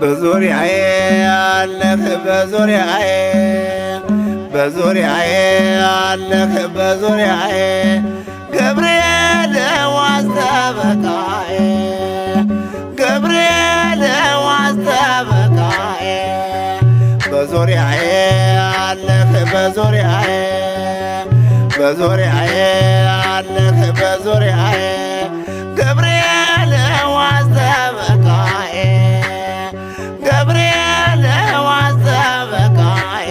በዙሪያዬ አለህ በዙሪያዬ በዙሪያዬ አለህ በዙሪያዬ ገብርኤል ዋስተበቃዬ ገብርኤል ዋስተበቃዬ በዙሪያዬ አለህ በዙሪያዬ በዙሪያዬ አለህ በዙሪያዬ ገብርኤል ዋስተበቃዬ ገብርኤል ዋስተበቃዬ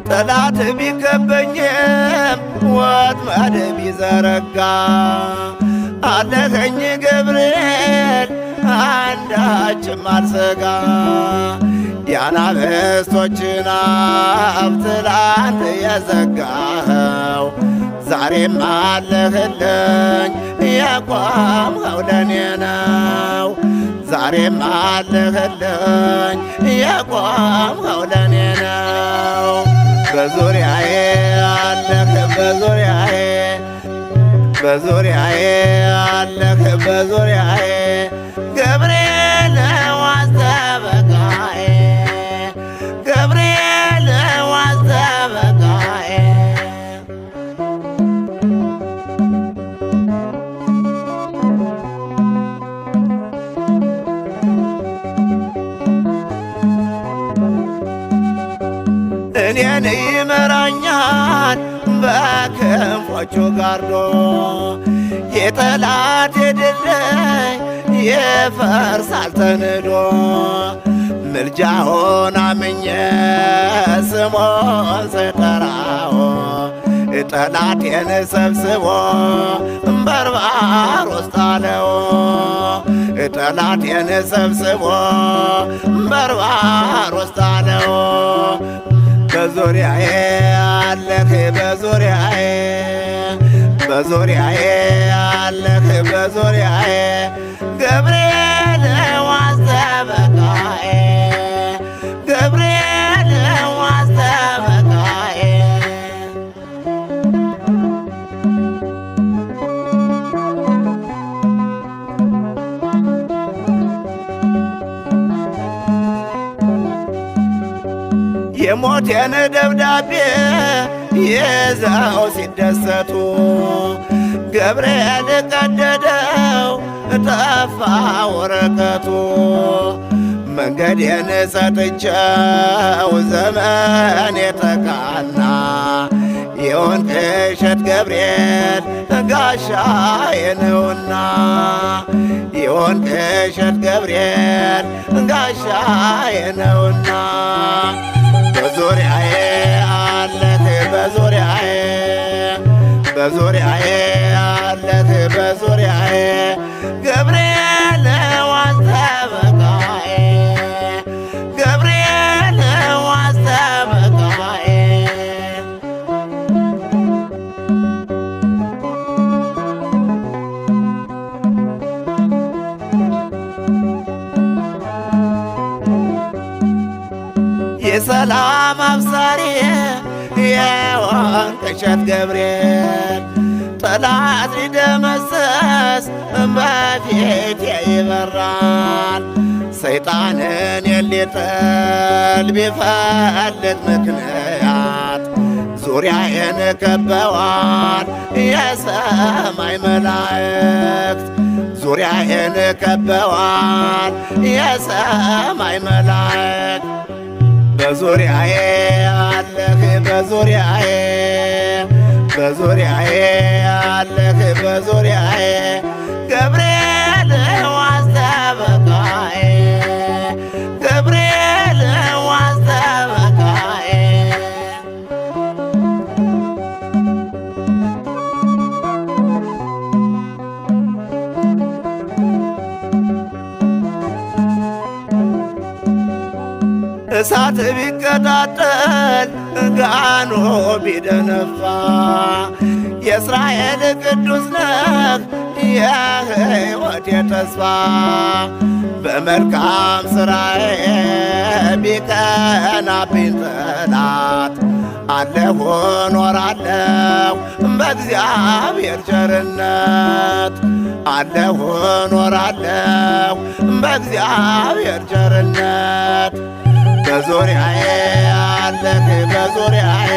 ጠላት ቢከበኝም ወጥመድ ቢዘረጋ አለኸኝ ገብርኤል አንዳችም አልሰጋ የአናብስቶችን አፍ ትላንት የዘጋኸው ዛሬም አለህልኝ የቆምኸው ለኔ ነው ዛሬም አለህልኝ የቆምኸው ለኔ ነው በዙሪያዬ አለህ በዙሪያዬ በዙሪያዬ አለህ በዙሪያዬ ገብርኤል ዋስተበቃዬ ገብርኤል ዋስተበቃዬ እኔን ይመራኛል በክንፎቹ ጋርዶ የጠላት ድልድይ ይፈርሳል ተንዶ ምልጃውን አምኜ ስሙን ስጠራው ጠላቴን ሰብስቦ በርባሮስ ጣለው ጠላቴን ሰብስቦ በርባሮስ ጣለው በዙሪያዬ አለህ በዙሪያዬ በዙሪያዬ አለህ በዙሪያዬ ገብርኤል ዋስተበቃዬ ገብርኤል ዋስተበቃዬ የሞቴን ደብዳቤ ይዘው ሲደሰቱ ገብርኤል ቀደደው ጠፋ ወረቀቱ መንገዴን ሰጥቼው ዘመን የተቃና የወንቅ እሸት ገብርኤል ጋሻዬ ነውና የወንቅ እሸት ገብርኤል ጋሻዬ ነውና በዙሪያዬ አለህ በዙሪያዬ በዙሪያዬ አለህ በዙሪያዬ ገብርኤል ዋስተበቃዬ ገብርኤል ዋስተበቃዬ የሰላም አብሳሪ የወንቅ እሸት ገብርኤል ጠላት ሊደመሰስ በፊቴ ይበራል ሰይጣንን ሊጥል ቢፈልግ ምክንያት ዙሪያዬን ከበዋል የሰማይ መላእክት ዙሪያዬን ከበዋል የሰማይ መላእክት በዙሪያዬ አለህ በዙሪያዬ በዙሪያዬ አለህ በዙሪያዬ ገብርኤል ዋስተበቃዬ ገብርኤል ዋስተበቃዬ እሳት ቢቀጣጠል ጋኖ ቢደነፋ የእስራኤል ቅዱስ ነህ የሕይወቴ ተስፋ በመልካም ሥራዬ ቢቀናብኝ ጠላት አለሁ ኖራለሁ በእግዚአብሔር ቸርነት አለሁ ኖራለሁ በእግዚአብሔር ቸርነት በዙሪያዬ አለህ በዙሪያዬ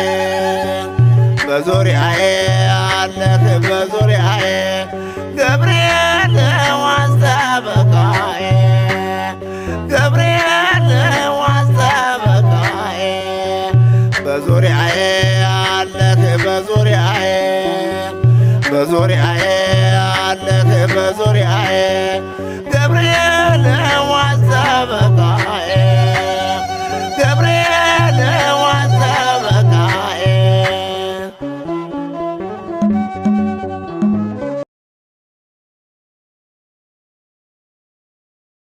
በዙሪያዬ አለህ በዙሪያዬ ገብርኤል ዋንተ በቃዬ ገብርኤል ዋንተ በቃዬ በዙሪያዬ አለህ በዙሪያዬ በዙሪያዬ አለህ በዙሪያዬ